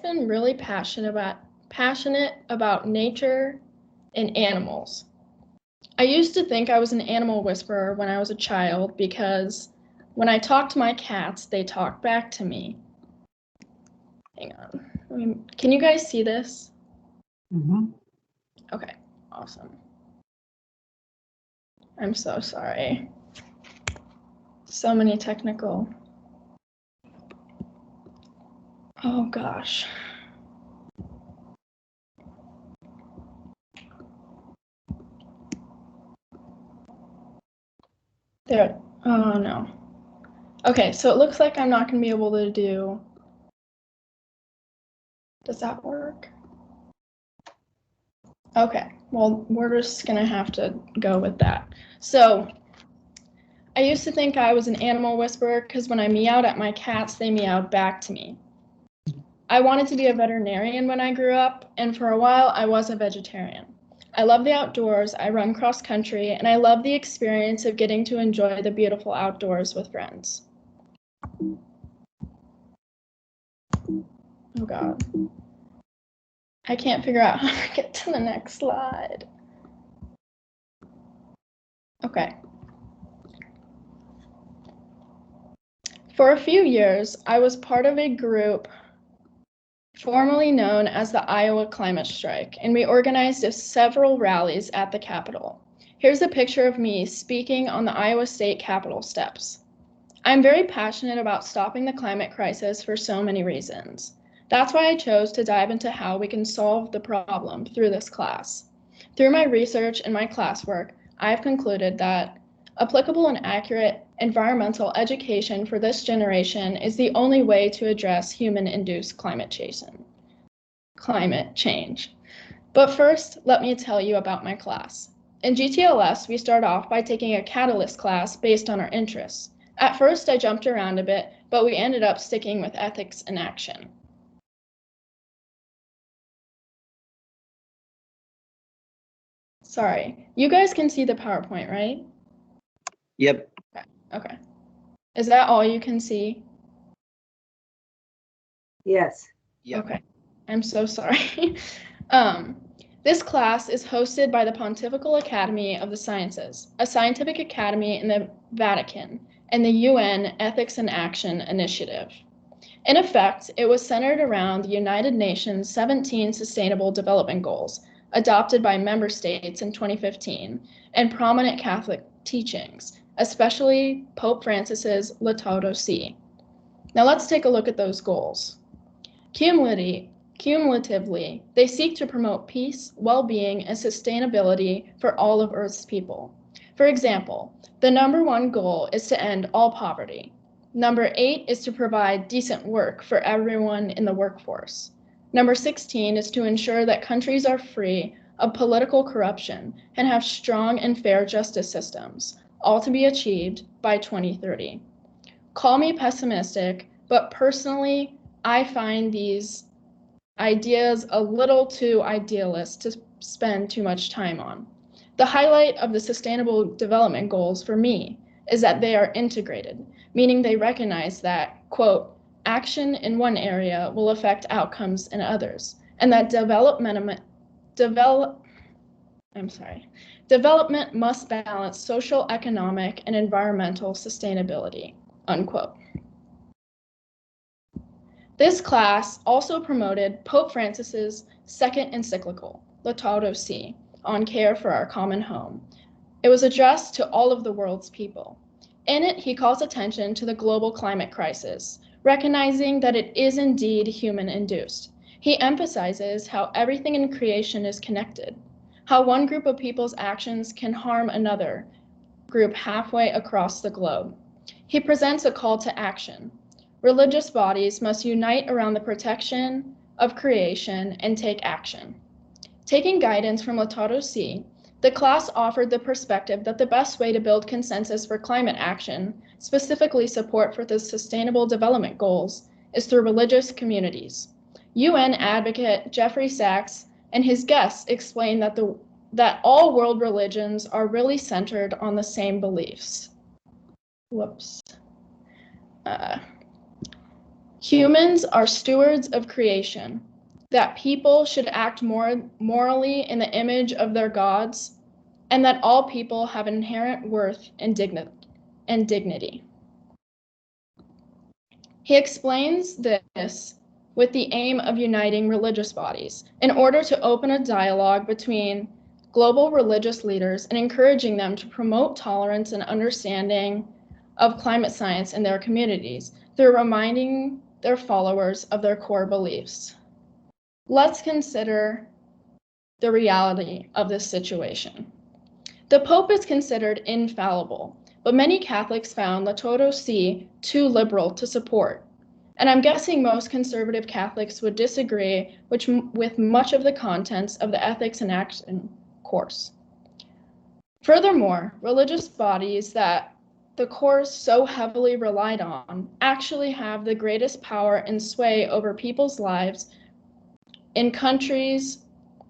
been really passionate about nature and animals. I used to think I was an animal whisperer when I was a child because when I talked to my cats, they talked back to me. Hang on. Can you guys see this? Mm-hmm. Okay, awesome. I'm so sorry. So many technical. Oh gosh. There. Oh no. Okay, so it looks like I'm not going to be able to do. Does that work? Okay, well, we're just going to have to go with that. So I used to think I was an animal whisperer because when I meowed at my cats, they meowed back to me. I wanted to be a veterinarian when I grew up, and for a while I was a vegetarian. I love the outdoors, I run cross country, and I love the experience of getting to enjoy the beautiful outdoors with friends. Oh God. I can't figure out how to get to the next slide. Okay. For a few years, I was part of a group formerly known as the Iowa Climate Strike, and we organized several rallies at the Capitol. Here's a picture of me speaking on the Iowa State Capitol steps. I'm very passionate about stopping the climate crisis for so many reasons. That's why I chose to dive into how we can solve the problem through this class. Through my research and my classwork, I have concluded that applicable and accurate environmental education for this generation is the only way to address human-induced climate change. But first, let me tell you about my class. In GTLS, we start off by taking a catalyst class based on our interests. At first, I jumped around a bit, but we ended up sticking with ethics and action. Sorry, you guys can see the PowerPoint, right? Yep. Okay. Is that all you can see? Yes. Yep. Okay. I'm so sorry. This class is hosted by the Pontifical Academy of the Sciences, a scientific academy in the Vatican, and the UN Ethics and Action Initiative. In effect, it was centered around the United Nations 17 Sustainable Development Goals, adopted by member states in 2015, and prominent Catholic teachings, especially Pope Francis's Laudato Si. Now let's take a look at those goals. Cumulatively, they seek to promote peace, well-being, and sustainability for all of Earth's people. For example, the number 1 goal is to end all poverty. Number 8 is to provide decent work for everyone in the workforce. Number 16 is to ensure that countries are free of political corruption and have strong and fair justice systems, all to be achieved by 2030. Call me pessimistic, but personally, I find these ideas a little too idealist to spend too much time on. The highlight of the Sustainable Development Goals for me is that they are integrated, meaning they recognize that, quote, action in one area will affect outcomes in others, and that development must balance social, economic, and environmental sustainability, unquote. This class also promoted Pope Francis's second encyclical, Laudato Si, on care for our common home. It was addressed to all of the world's people. In it, he calls attention to the global climate crisis, recognizing that it is indeed human-induced. He emphasizes how everything in creation is connected, how one group of people's actions can harm another group halfway across the globe. He presents a call to action. Religious bodies must unite around the protection of creation and take action. Taking guidance from Laudato Si, the class offered the perspective that the best way to build consensus for climate action, specifically support for the Sustainable Development Goals, is through religious communities. UN advocate Jeffrey Sachs and his guests explain that all world religions are really centered on the same beliefs. Whoops. Humans are stewards of creation, that people should act more morally in the image of their gods, and that all people have inherent worth and dignity. He explains this with the aim of uniting religious bodies in order to open a dialogue between global religious leaders and encouraging them to promote tolerance and understanding of climate science in their communities through reminding their followers of their core beliefs. Let's consider the reality of this situation. The Pope is considered infallible, but many Catholics found Laudato Si too liberal to support. And I'm guessing most conservative Catholics would disagree with much of the contents of the Ethics in Action course. Furthermore, religious bodies that the course so heavily relied on actually have the greatest power and sway over people's lives in countries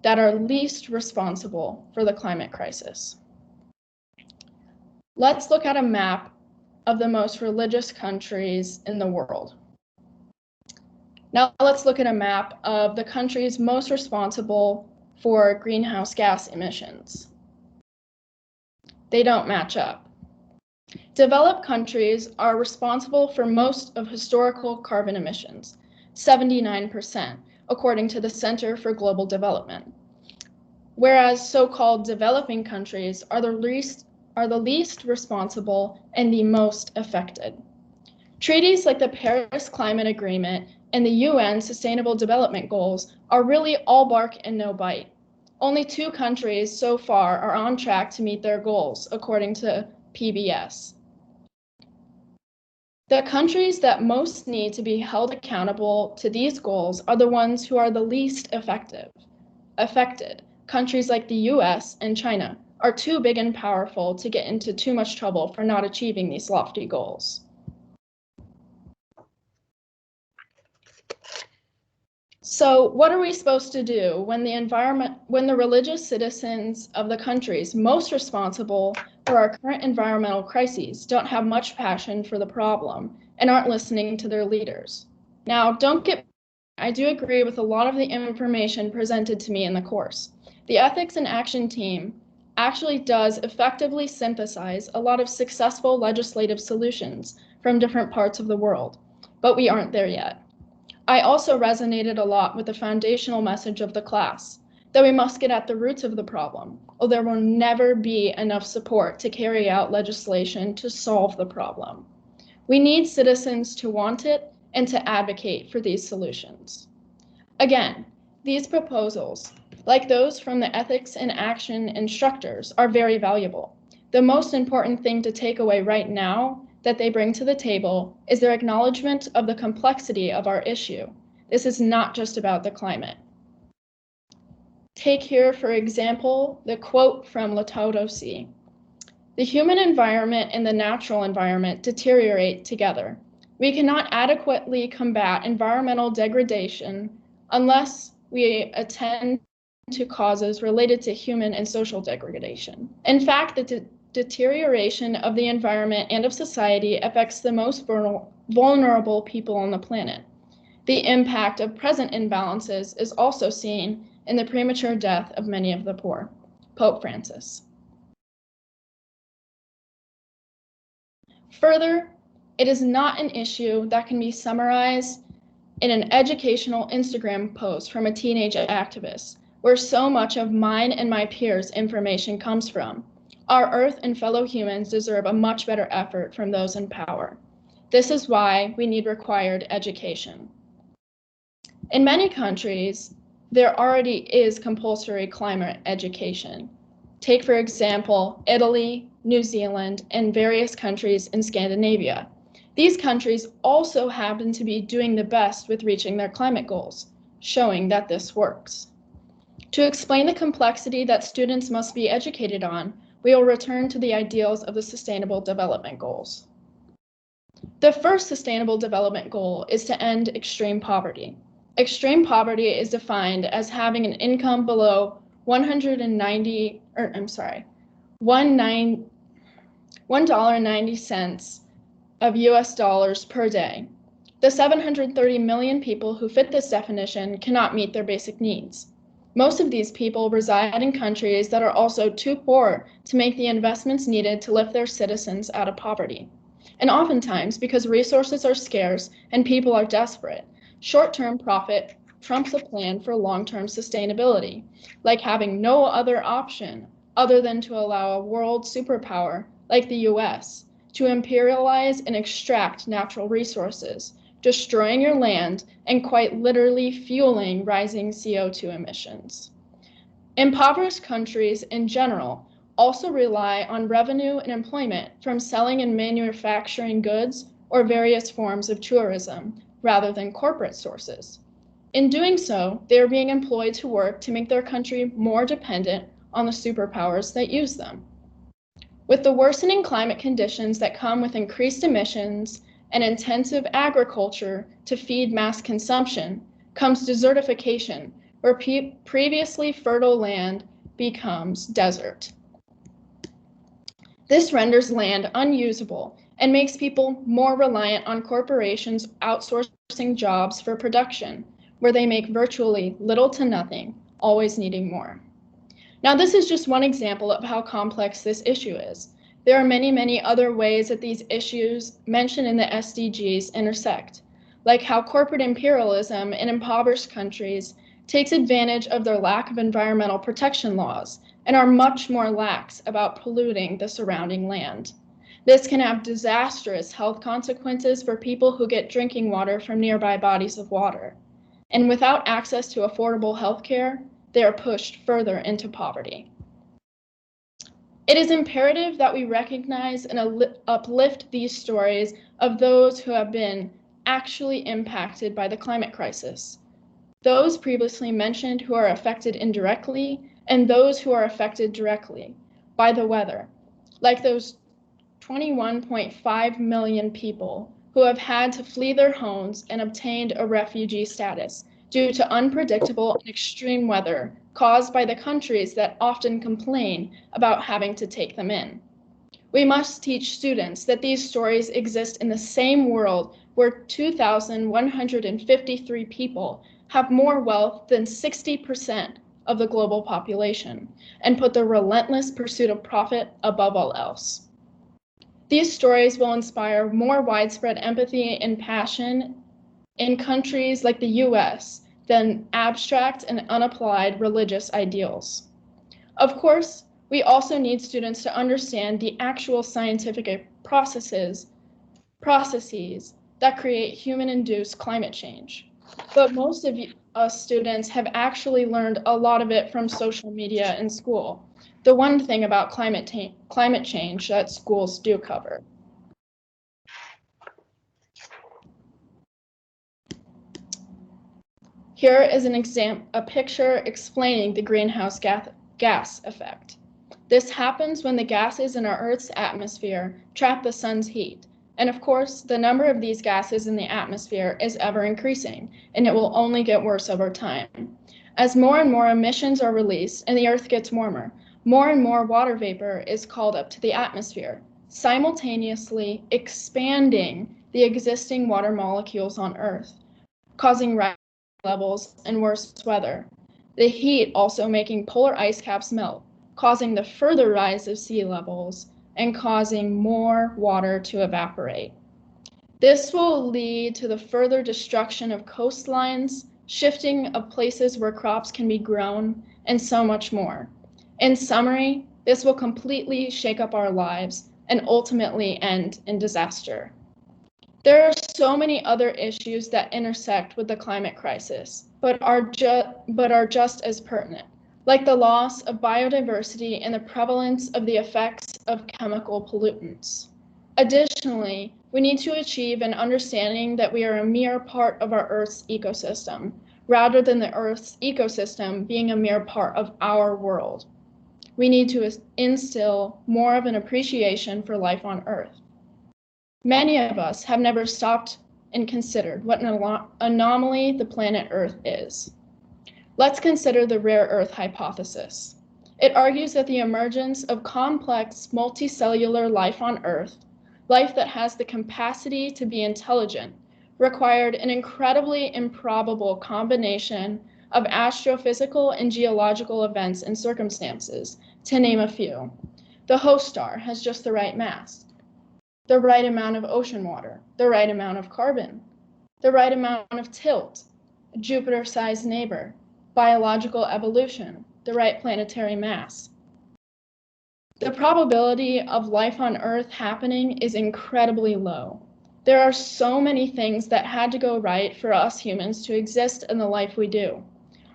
that are least responsible for the climate crisis. Let's look at a map of the most religious countries in the world. Now let's look at a map of the countries most responsible for greenhouse gas emissions. They don't match up. Developed countries are responsible for most of historical carbon emissions, 79%, according to the Center for Global Development, whereas so-called developing countries are the least responsible and the most affected. Treaties like the Paris Climate Agreement and the UN Sustainable Development Goals are really all bark and no bite. Only 2 countries so far are on track to meet their goals, according to PBS. The countries that most need to be held accountable to these goals are the ones who are the least affected. Countries like the US and China are too big and powerful to get into too much trouble for not achieving these lofty goals. So what are we supposed to do when the religious citizens of the countries most responsible for our current environmental crises don't have much passion for the problem and aren't listening to their leaders? Now, I do agree with a lot of the information presented to me in the course. The Ethics in Action team actually does effectively synthesize a lot of successful legislative solutions from different parts of the world, but we aren't there yet. I also resonated a lot with the foundational message of the class, that we must get at the roots of the problem, or there will never be enough support to carry out legislation to solve the problem. We need citizens to want it and to advocate for these solutions. Again, these proposals, like those from the Ethics in Action instructors, are very valuable. The most important thing to take away right now that they bring to the table is their acknowledgement of the complexity of our issue. This is not just about the climate. Take here, for example, the quote from Laudato Si. The human environment and the natural environment deteriorate together. We cannot adequately combat environmental degradation unless we attend to causes related to human and social degradation. In fact, the deterioration of the environment and of society affects the most vulnerable people on the planet. The impact of present imbalances is also seen in the premature death of many of the poor. Pope Francis. Further, it is not an issue that can be summarized in an educational Instagram post from a teenage activist, where so much of mine and my peers' information comes from. Our Earth and fellow humans deserve a much better effort from those in power. This is why we need required education. In many countries, there already is compulsory climate education. Take, for example, Italy, New Zealand, and various countries in Scandinavia. These countries also happen to be doing the best with reaching their climate goals, showing that this works. To explain the complexity that students must be educated on, we will return to the ideals of the Sustainable Development Goals. The first Sustainable Development Goal is to end extreme poverty. Extreme poverty is defined as having an income below $1.90 of US dollars per day, The 730 million people who fit this definition cannot meet their basic needs. Most of these people reside in countries that are also too poor to make the investments needed to lift their citizens out of poverty. And oftentimes, because resources are scarce and people are desperate, short-term profit trumps a plan for long-term sustainability, like having no other option other than to allow a world superpower like the US to imperialize and extract natural resources, destroying your land and quite literally fueling rising CO2 emissions. Impoverished countries in general also rely on revenue and employment from selling and manufacturing goods or various forms of tourism rather than corporate sources. In doing so, they are being employed to work to make their country more dependent on the superpowers that use them. With the worsening climate conditions that come with increased emissions and intensive agriculture to feed mass consumption comes desertification, where previously fertile land becomes desert. This renders land unusable and makes people more reliant on corporations outsourcing jobs for production, where they make virtually little to nothing, always needing more. Now, this is just one example of how complex this issue is. There are many, many other ways that these issues mentioned in the SDGs intersect, like how corporate imperialism in impoverished countries takes advantage of their lack of environmental protection laws and are much more lax about polluting the surrounding land. This can have disastrous health consequences for people who get drinking water from nearby bodies of water. And without access to affordable health care, they are pushed further into poverty. It is imperative that we recognize and uplift these stories of those who have been actually impacted by the climate crisis. Those previously mentioned who are affected indirectly, and those who are affected directly by the weather, like those 21.5 million people who have had to flee their homes and obtained a refugee status due to unpredictable and extreme weather caused by the countries that often complain about having to take them in. We must teach students that these stories exist in the same world where 2,153 people have more wealth than 60% of the global population and put the relentless pursuit of profit above all else. These stories will inspire more widespread empathy and passion in countries like the US than abstract and unapplied religious ideals. Of course, we also need students to understand the actual scientific processes that create human-induced climate change. But most of us students have actually learned a lot of it from social media in school. The one thing about climate change that schools do cover. Here is a picture explaining the greenhouse gas effect. This happens when the gases in our Earth's atmosphere trap the sun's heat. And of course, the number of these gases in the atmosphere is ever increasing, and it will only get worse over time. As more and more emissions are released and the Earth gets warmer, more and more water vapor is called up to the atmosphere, simultaneously expanding the existing water molecules on Earth, causing rising levels and worse weather. The heat also making polar ice caps melt, causing the further rise of sea levels and causing more water to evaporate. This will lead to the further destruction of coastlines, shifting of places where crops can be grown, and so much more. In summary, this will completely shake up our lives and ultimately end in disaster. There are so many other issues that intersect with the climate crisis, but are just as pertinent, like the loss of biodiversity and the prevalence of the effects of chemical pollutants. Additionally, we need to achieve an understanding that we are a mere part of our Earth's ecosystem, rather than the Earth's ecosystem being a mere part of our world. We need to instill more of an appreciation for life on Earth. Many of us have never stopped and considered what an anomaly the planet Earth is. Let's consider the rare earth hypothesis. It argues that the emergence of complex multicellular life on Earth, life that has the capacity to be intelligent, required an incredibly improbable combination of astrophysical and geological events and circumstances, to name a few. The host star has just the right mass, the right amount of ocean water, the right amount of carbon, the right amount of tilt, a Jupiter-sized neighbor, biological evolution, the right planetary mass. The probability of life on Earth happening is incredibly low. There are so many things that had to go right for us humans to exist in the life we do.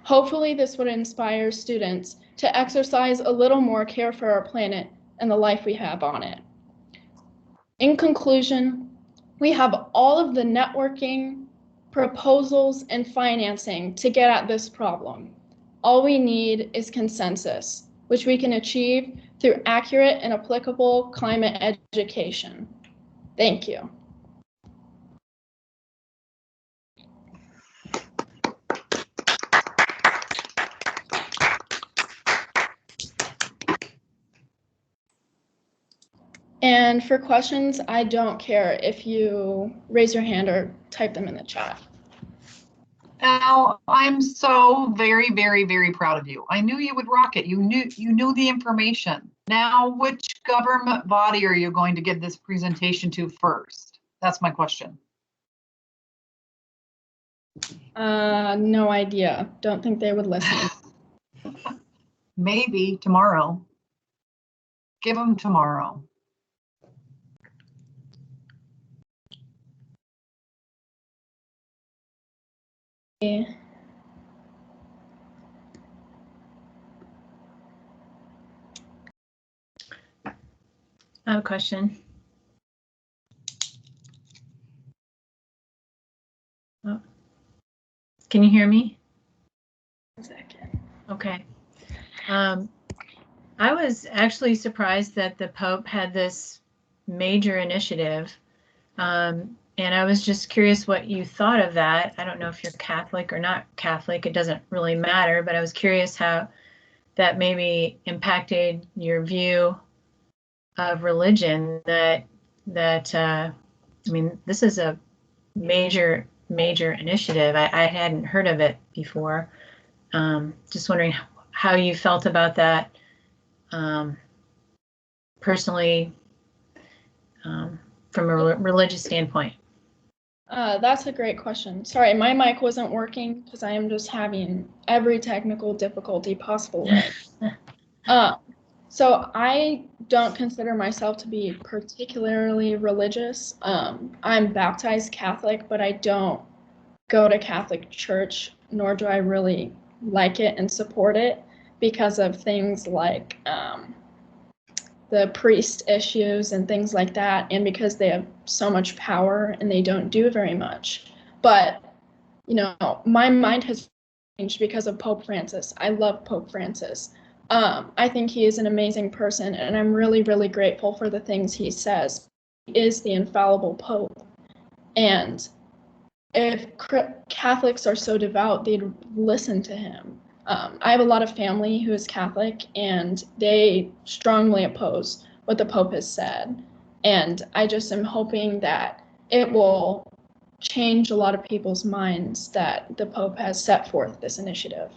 Hopefully, this would inspire students to exercise a little more care for our planet and the life we have on it. In conclusion, we have all of the networking, proposals, and financing to get at this problem. All we need is consensus, which we can achieve through accurate and applicable climate education. Thank you. And for questions, I don't care if you raise your hand or type them in the chat. Elle, I'm so very, very, very proud of you. I knew you would rock it. You knew the information. Now, which government body are you going to give this presentation to first? That's my question. No idea. Don't think they would listen. Maybe tomorrow. Give them tomorrow. I have a question. Oh. Can you hear me? 1 second. Okay. I was actually surprised that the Pope had this major initiative. And I was just curious what you thought of that. I don't know if you're Catholic or not Catholic. It doesn't really matter, but I was curious how that maybe impacted your view of religion. I mean, this is a major initiative. I hadn't heard of it before. Just wondering how you felt about that personally from a religious standpoint. That's a great question. Sorry, my mic wasn't working because I am just having every technical difficulty possible. So I don't consider myself to be particularly religious. I'm baptized Catholic, but I don't go to Catholic church, nor do I really like it and support it because of things like the priest issues and things like that, and because they have so much power and they don't do very much. But, you know, my mind has changed because of Pope Francis. I love Pope Francis. I think he is an amazing person, and I'm really, really grateful for the things he says. He is the infallible Pope. And if Catholics are so devout, they'd listen to him. I have a lot of family who is Catholic, and they strongly oppose what the Pope has said. And I just am hoping that it will change a lot of people's minds that the Pope has set forth this initiative.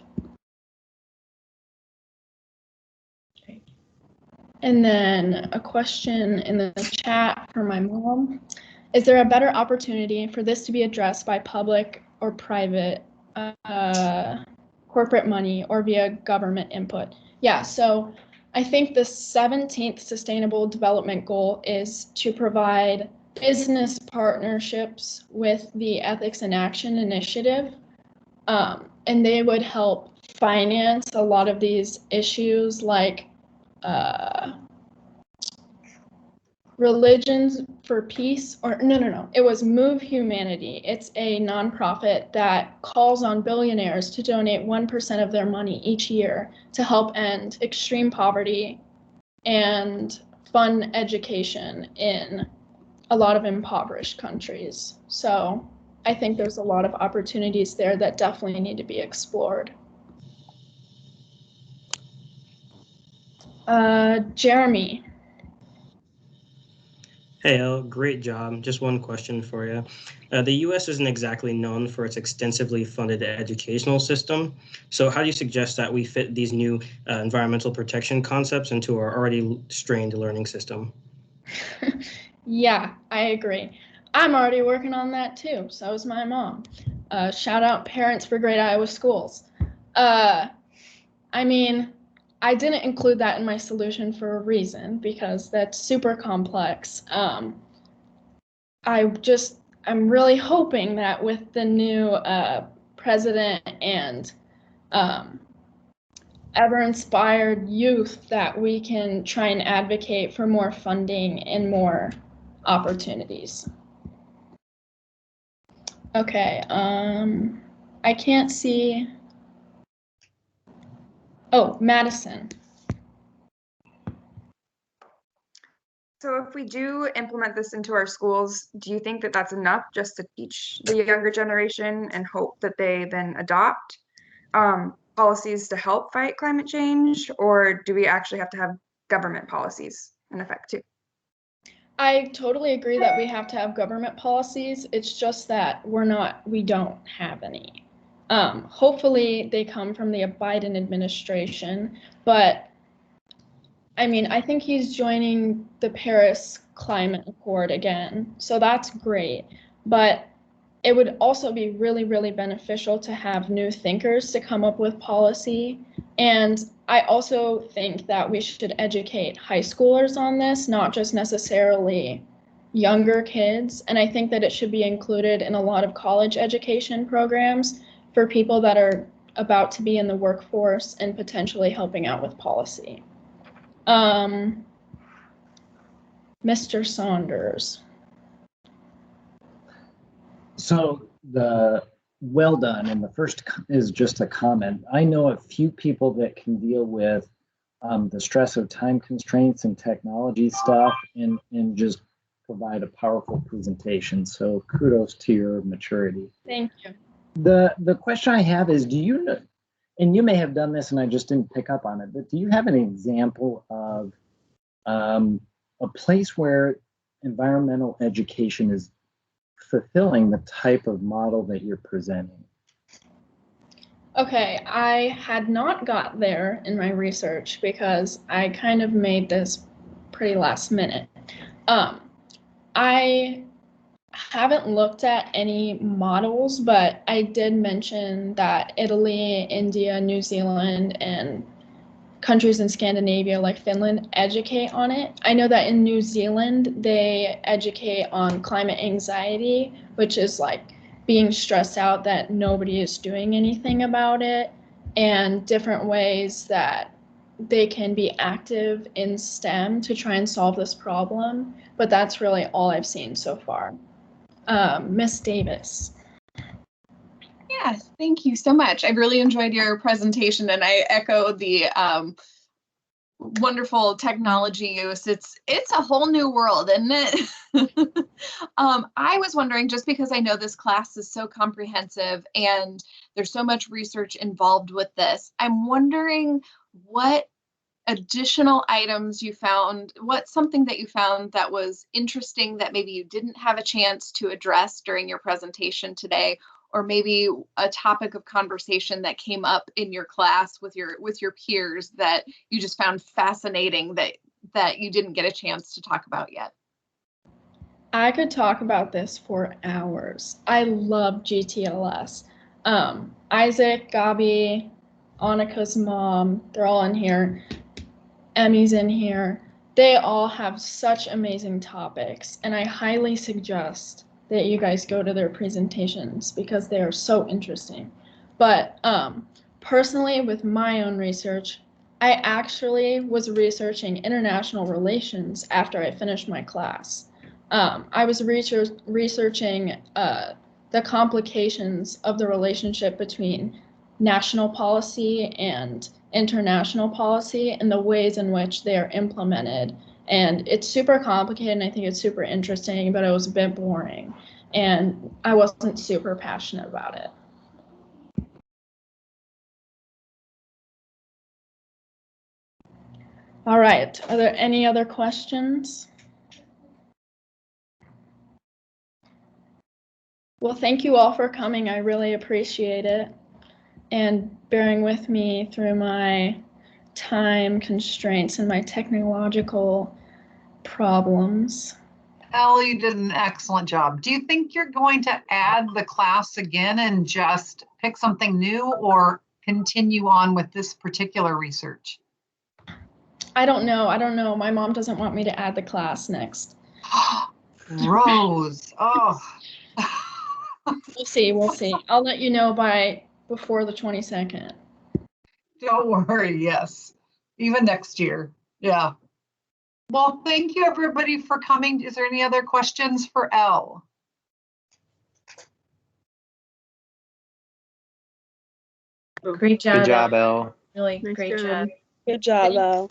Okay. And then a question in the chat for my mom. Is there a better opportunity for this to be addressed by public or private corporate money or via government input? Yeah, so I think the 17th Sustainable Development Goal is to provide business partnerships with the Ethics in Action Initiative, and they would help finance a lot of these issues like Religions for Peace, or no, it was Move Humanity. It's a nonprofit that calls on billionaires to donate 1% of their money each year to help end extreme poverty and fund education in a lot of impoverished countries. So I think there's a lot of opportunities there that definitely need to be explored. Jeremy. Hey, Elle, great job. Just one question for you. The U.S. isn't exactly known for its extensively funded educational system. So how do you suggest that we fit these new environmental protection concepts into our already strained learning system? Yeah, I agree. I'm already working on that too. So is my mom. Shout out parents for Great Iowa Schools. I mean, I didn't include that in my solution for a reason because that's super complex. I'm really hoping that with the new president and um, ever-inspired youth that we can try and advocate for more funding and more opportunities. Okay, I can't see. Oh, Madison. So if we do implement this into our schools, do you think that that's enough just to teach the younger generation and hope that they then adopt policies to help fight climate change? Or do we actually have to have government policies in effect too? I totally agree that we have to have government policies. It's just that we don't have any. Hopefully they come from the Biden administration, but I mean, I think he's joining the Paris Climate Accord again, so that's great. But it would also be really, really beneficial to have new thinkers to come up with policy. And I also think that we should educate high schoolers on this, not just necessarily younger kids. And I think that it should be included in a lot of college education programs for people that are about to be in the workforce and potentially helping out with policy. Mr. Saunders. So well done. And the first is just a comment. I know a few people that can deal with the stress of time constraints and technology stuff and just provide a powerful presentation. So kudos to your maturity. Thank you. The question I have is, do you know, and you may have done this and I just didn't pick up on it, but do you have an example of a place where environmental education is fulfilling the type of model that you're presenting? Okay, I had not got there in my research because I kind of made this pretty last minute. I haven't looked at any models, but I did mention that Italy, India, New Zealand, and countries in Scandinavia like Finland educate on it. I know that in New Zealand, they educate on climate anxiety, which is like being stressed out that nobody is doing anything about it, and different ways that they can be active in STEM to try and solve this problem. But that's really all I've seen so far. Miss Davis. Yes, thank you so much. I really enjoyed your presentation, and I echo the wonderful technology use. It's a whole new world, isn't it? I was wondering, just because I know this class is so comprehensive and there's so much research involved with this, I'm wondering what additional items you found, what's something that you found that was interesting that maybe you didn't have a chance to address during your presentation today, or maybe a topic of conversation that came up in your class with your peers that you just found fascinating that you didn't get a chance to talk about yet. I could talk about this for hours. I love GTLS. Isaac, Gabi, Annika's mom, they're all in here. Emmy's in here. They all have such amazing topics, and I highly suggest that you guys go to their presentations because they are so interesting. But personally, with my own research, I actually was researching international relations after I finished my class. I was researching the complications of the relationship between national policy and international policy and the ways in which they are implemented. And it's super complicated and I think it's super interesting, but it was a bit boring and I wasn't super passionate about it. All right, are there any other questions? Well, thank you all for coming. I really appreciate it and bearing with me through my time constraints and my technological problems. Elle, you did an excellent job. Do you think you're going to add the class again and just pick something new or continue on with this particular research? I don't know. I don't know. My mom doesn't want me to add the class next. Rose, oh. We'll see. We'll see. I'll let you know before the 22nd. Don't worry, yes. Even next year, yeah. Well, thank you everybody for coming. Is there any other questions for Elle? Great job. Good job, Elle. Really Nice great job. job. Good job, Elle.